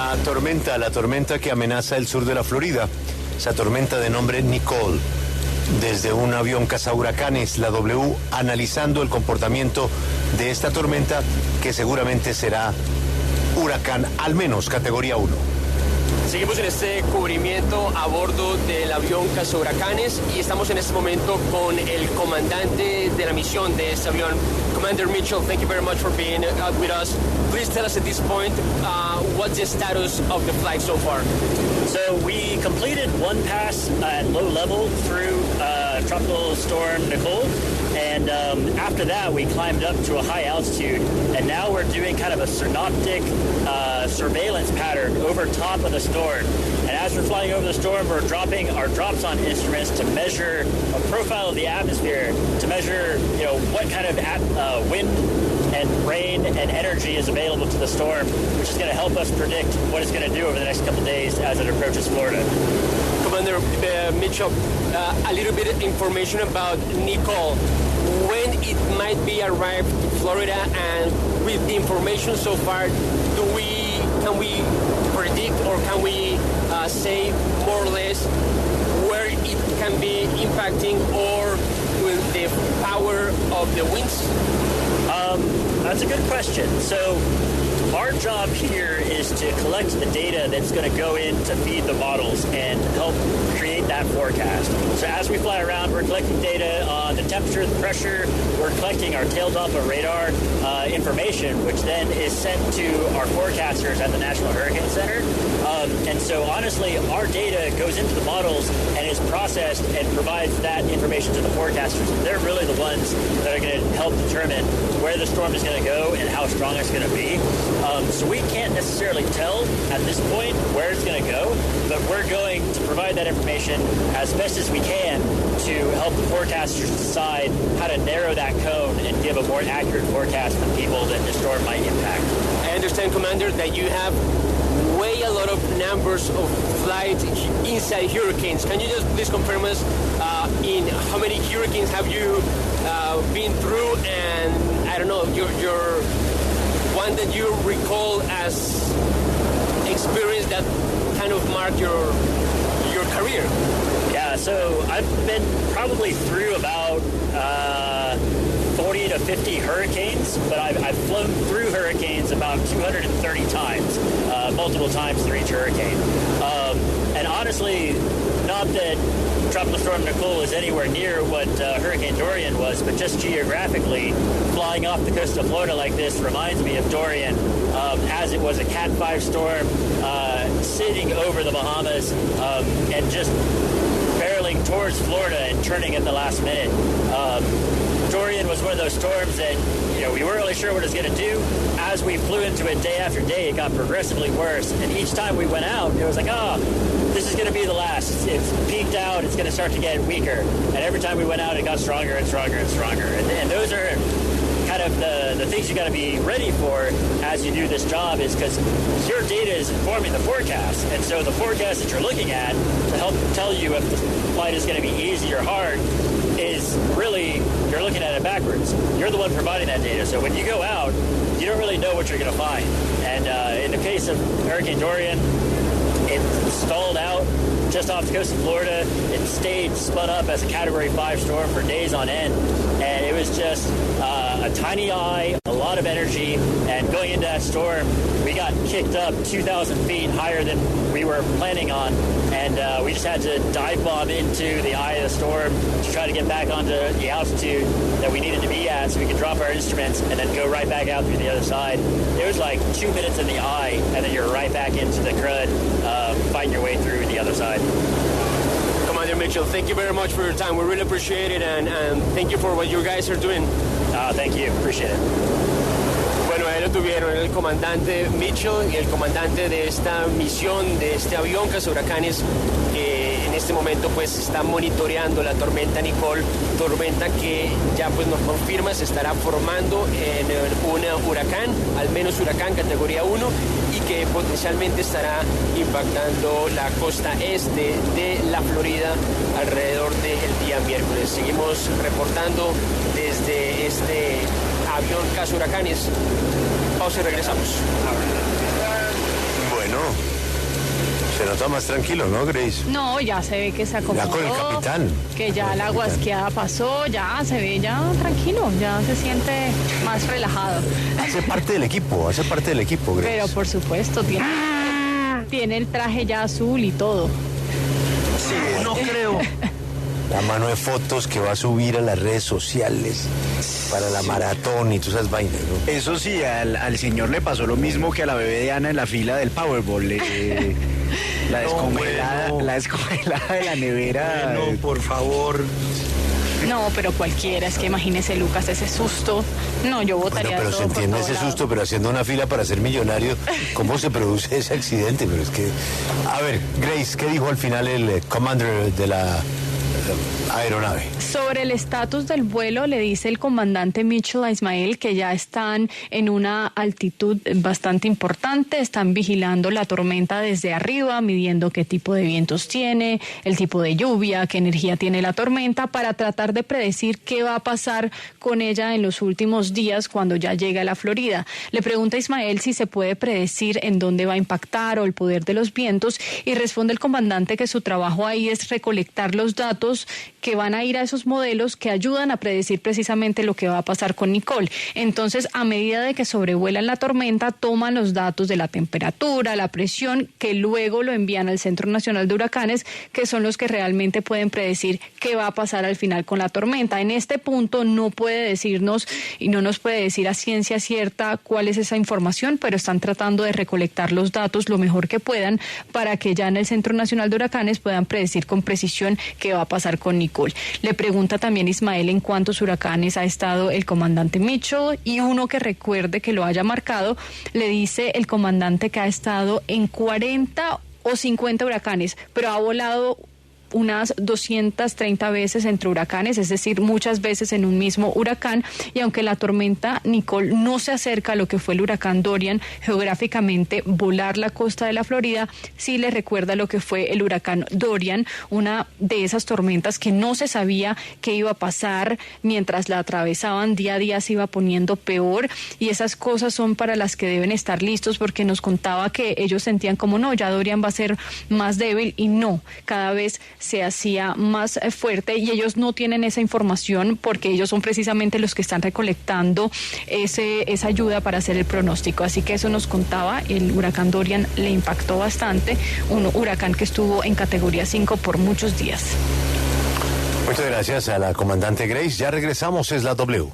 La tormenta que amenaza el sur de la Florida, esa tormenta de nombre Nicole. Desde un avión cazahuracanes, la W, analizando el comportamiento de esta tormenta, que seguramente será huracán, al menos categoría 1. Seguimos en este cubrimiento a bordo del avión cazahuracanes y estamos en este momento con el comandante de la misión de este avión. Commander Mitchell, thank you very much for being with us. Please tell us at this point, what's the status of the flight so far? So we completed one pass at low level through Tropical Storm Nicole, and after that we climbed up to a high altitude, and now we're doing kind of a synoptic surveillance pattern over top of the storm. And as we're flying over the storm, we're dropping our drops-on instruments to measure a profile of the atmosphere, to measure, what kind of wind and rain and energy is available to the storm, which is going to help us predict what it's going to do over the next couple of days as it approaches Florida. Commander Mitchell, a little bit of information about Nicole. When it might be arrived to Florida, and with the information so far, can we predict or can we say more or less where it can be impacting or with the power of the winds? That's a good question. So our job here is to collect the data that's going to go in to feed the models and help create that forecast. So as we fly around, we're collecting data on the temperature, the pressure. We're collecting our tail Doppler radar information, which then is sent to our forecasters at the National Hurricane Center. And so honestly, our data goes into the models and is processed and provides that information to the forecasters. They're really the ones that are going to help determine where the storm is going to go and how strong it's going to be. So we can't necessarily tell at this point where it's going to go, but we're going to provide that information as best as we can to help the forecasters decide how to narrow that cone and give a more accurate forecast for people that the storm might impact. I understand, Commander, that you have way a lot of numbers of flights inside hurricanes. Can you just please confirm us in how many hurricanes have you been through, and I don't know, your one that you recall as experience that kind of marked your career? Yeah, so I've been probably through about 40 to 50 hurricanes, but I've flown through hurricanes about 230 times, multiple times through each hurricane. And honestly, not that Tropical Storm Nicole is anywhere near what Hurricane Dorian was, but just geographically, flying off the coast of Florida like this reminds me of Dorian, as it was a Cat 5 storm sitting over the Bahamas and just barreling towards Florida and turning at the last minute. Dorian was one of those storms that, we weren't really sure what it was going to do. As we flew into it day after day, it got progressively worse. And each time we went out, it was like, this is going to be the last. It's peaked out. It's going to start to get weaker. And every time we went out, it got stronger and stronger and stronger. And those are kind of the things you got to be ready for as you do this job, is because your data is informing the forecast. And so the forecast that you're looking at to help tell you if the flight is going to be easy or hard is really, you're looking at it backwards. You're the one providing that data. So when you go out, you don't really know what you're going to find. And in the case of Hurricane Dorian, it stalled out just off the coast of Florida. It stayed spun up as a Category 5 storm for days on end. And it was just a tiny eye, a lot of energy. And going into that storm, we got kicked up 2,000 feet higher than we were planning on. And we just had to dive bomb into the eye of the storm to try to get back onto the altitude that we needed to be at so we could drop our instruments and then go right back out through the other side. It was like 2 minutes in the eye, and then you're right back into the crud, fighting your way through the other side. Commander Mitchell, thank you very much for your time. We really appreciate it, and thank you for what you guys are doing. Thank you. Appreciate it. Bueno, ahí lo tuvieron, el comandante Mitchell, el comandante de esta misión, de este avión cazahuracanes, que en este momento pues está monitoreando la tormenta Nicole, tormenta que ya pues nos confirma se estará formando en un huracán, al menos huracán categoría 1, y que potencialmente estará impactando la costa este de la Florida alrededor del día miércoles. Seguimos reportando desde este avión cazahuracanes. Pausa y regresamos. Bueno, todo más tranquilo, ¿no, Grace? No, ya se ve que se acomodó. Ya con el capitán. Que ya la guasqueada pasó, ya se ve ya tranquilo, ya se siente más relajado. Hace parte del equipo, Grace. Pero por supuesto, tiene el traje ya azul y todo. Sí, no creo. La mano de fotos que va a subir a las redes sociales para la maratón y todas esas vainas, ¿no? Eso sí, al señor le pasó lo mismo que a la bebé de Ana en la fila del Powerball. La descongelada de la nevera. No, por favor. No, pero cualquiera, es que imagínese, Lucas, ese susto. No, yo votaría Pero todo se entiende por ese todo susto, lado. pero haciendo una fila para ser millonario, ¿cómo se produce ese accidente? Pero es que... A ver, Grace, ¿qué dijo al final el commander de la aeronave? Sobre el estatus del vuelo, le dice el comandante Mitchell a Ismael que ya están en una altitud bastante importante, están vigilando la tormenta desde arriba, midiendo qué tipo de vientos tiene, el tipo de lluvia, qué energía tiene la tormenta, para tratar de predecir qué va a pasar con ella en los últimos días cuando ya llegue a la Florida. Le pregunta a Ismael si se puede predecir en dónde va a impactar o el poder de los vientos, y responde el comandante que su trabajo ahí es recolectar los datos que van a ir a esos modelos que ayudan a predecir precisamente lo que va a pasar con Nicole. Entonces, a medida de que sobrevuelan la tormenta, toman los datos de la temperatura, la presión, que luego lo envían al Centro Nacional de Huracanes, que son los que realmente pueden predecir qué va a pasar al final con la tormenta. En este punto no puede decirnos y no nos puede decir a ciencia cierta cuál es esa información, pero están tratando de recolectar los datos lo mejor que puedan para que ya en el Centro Nacional de Huracanes puedan predecir con precisión qué va a pasar con Nicole. Le pregunta también Ismael en cuántos huracanes ha estado el comandante Mitchell, y uno que recuerde que lo haya marcado, le dice el comandante que ha estado en 40 o 50 huracanes, pero ha volado unas 230 veces entre huracanes, es decir, muchas veces en un mismo huracán, y aunque la tormenta Nicole no se acerca a lo que fue el huracán Dorian, geográficamente volar la costa de la Florida sí le recuerda lo que fue el huracán Dorian, una de esas tormentas que no se sabía qué iba a pasar, mientras la atravesaban día a día se iba poniendo peor, y esas cosas son para las que deben estar listos, porque nos contaba que ellos sentían como no, ya Dorian va a ser más débil, y no, cada vez se hacía más fuerte, y ellos no tienen esa información porque ellos son precisamente los que están recolectando esa ayuda para hacer el pronóstico. Así que eso nos contaba, el huracán Dorian le impactó bastante, un huracán que estuvo en categoría 5 por muchos días. Muchas gracias a la comandante Grace. Ya regresamos, es la W.